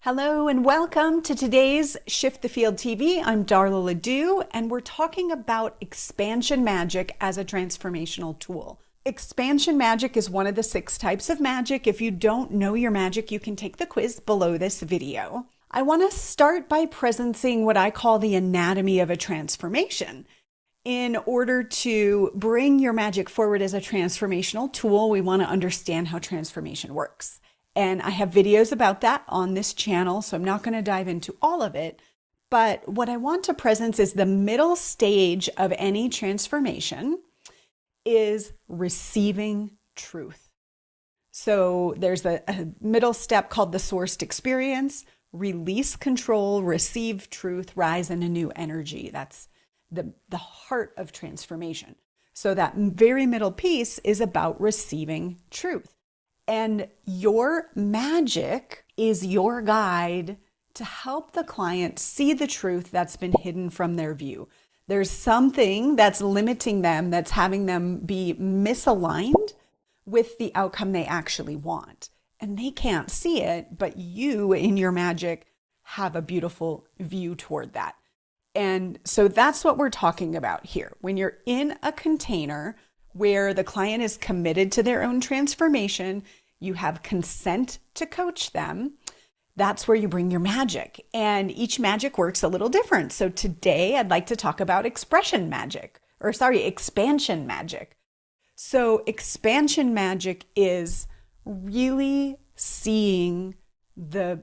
Hello and welcome to today's Shift the Field TV. I'm Darla LeDoux, and we're talking about expansion magic as a transformational tool. Expansion magic is one of the 6 types of magic. If you don't know your magic, you can take the quiz below this video. I want to start by presencing what I call the anatomy of a transformation. In order to bring your magic forward as a transformational tool, we want to understand how transformation works. And I have videos about that on this channel, so I'm not going to dive into all of it. But what I want to presence is the middle stage of any transformation is receiving truth. So there's a middle step called the sourced experience, release control, receive truth, rise in a new energy. That's the heart of transformation. So that very middle piece is about receiving truth. And your magic is your guide to help the client see the truth that's been hidden from their view. There's something that's limiting them, that's having them be misaligned with the outcome they actually want. And they can't see it, but you in your magic have a beautiful view toward that. And so that's what we're talking about here. When you're in a container where the client is committed to their own transformation, you have consent to coach them, that's where you bring your magic. And each magic works a little different. So today I'd like to talk about expansion magic. So expansion magic is really seeing the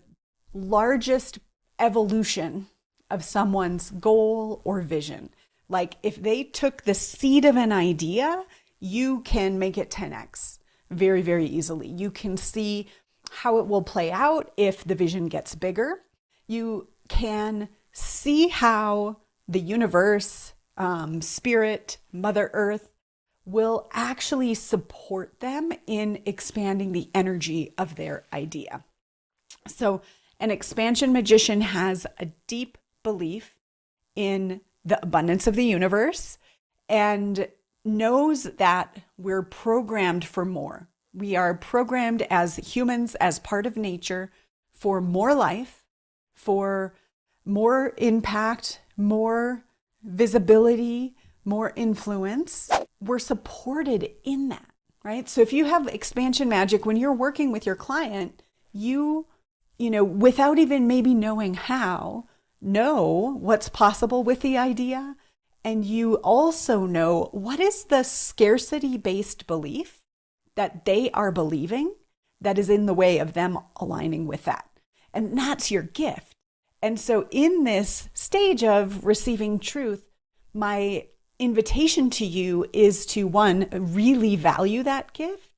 largest evolution of someone's goal or vision. Like if they took the seed of an idea, you can make it 10x very, very easily. You can see how it will play out if the vision gets bigger. You can see how the universe, spirit, Mother Earth will actually support them in expanding the energy of their idea. So an expansion magician has a deep belief in the abundance of the universe and knows that we're programmed for more. We are programmed as humans, as part of nature, for more life, for more impact, more visibility, more influence. We're supported in that, right? So if you have expansion magic, when you're working with your client, you without even maybe knowing how, know what's possible with the idea. And you also know what is the scarcity-based belief that they are believing that is in the way of them aligning with that. And that's your gift. And so in this stage of receiving truth, my invitation to you is to, one, really value that gift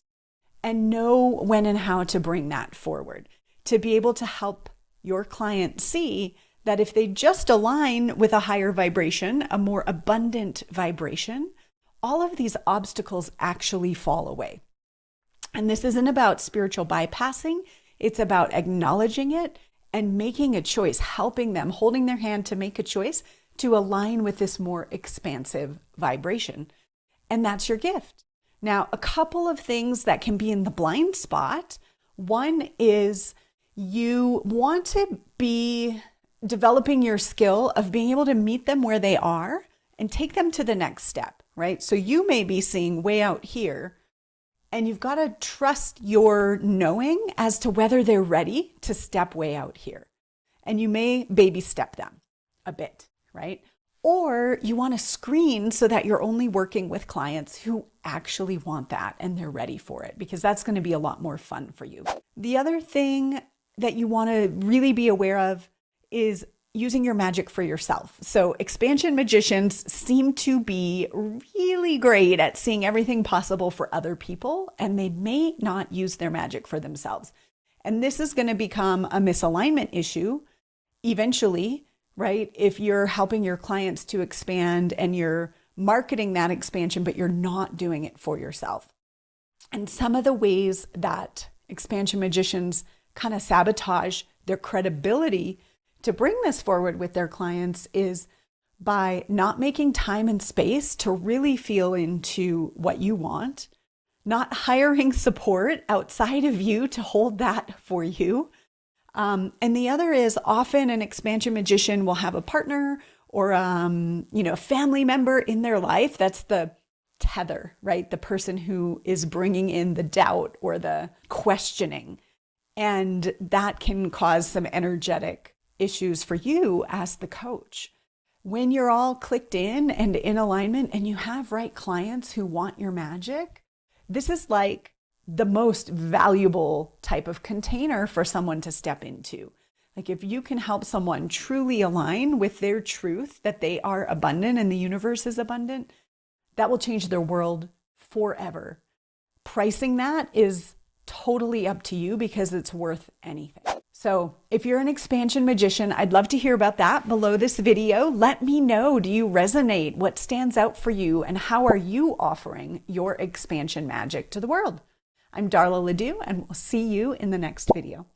and know when and how to bring that forward, to be able to help your client see that if they just align with a higher vibration, a more abundant vibration, all of these obstacles actually fall away. And this isn't about spiritual bypassing. It's about acknowledging it and making a choice, helping them, holding their hand to make a choice to align with this more expansive vibration. And that's your gift. Now, a couple of things that can be in the blind spot. One is you want to be developing your skill of being able to meet them where they are and take them to the next step, right? So you may be seeing way out here, and you've got to trust your knowing as to whether they're ready to step way out here. And you may baby step them a bit, right? Or you want to screen so that you're only working with clients who actually want that and they're ready for it, because that's going to be a lot more fun for you. The other thing that you want to really be aware of is using your magic for yourself. So expansion magicians seem to be really great at seeing everything possible for other people, and they may not use their magic for themselves. And this is going to become a misalignment issue eventually, right? If you're helping your clients to expand and you're marketing that expansion, but you're not doing it for yourself. And some of the ways that expansion magicians kind of sabotage their credibility to bring this forward with their clients is by not making time and space to really feel into what you want, not hiring support outside of you to hold that for you, And the other is often an expansion magician will have a partner or, a family member in their life. That's the tether, right? The person who is bringing in the doubt or the questioning. And that can cause some energetic issues for you as the coach. When you're all clicked in and in alignment and you have right clients who want your magic, this is like the most valuable type of container for someone to step into. Like if you can help someone truly align with their truth that they are abundant and the universe is abundant, that will change their world forever. Pricing that is totally up to you because it's worth anything. So if you're an expansion magician, I'd love to hear about that below this video. Let me know, do you resonate? What stands out for you? And how are you offering your expansion magic to the world? I'm Darla LeDoux, and we'll see you in the next video.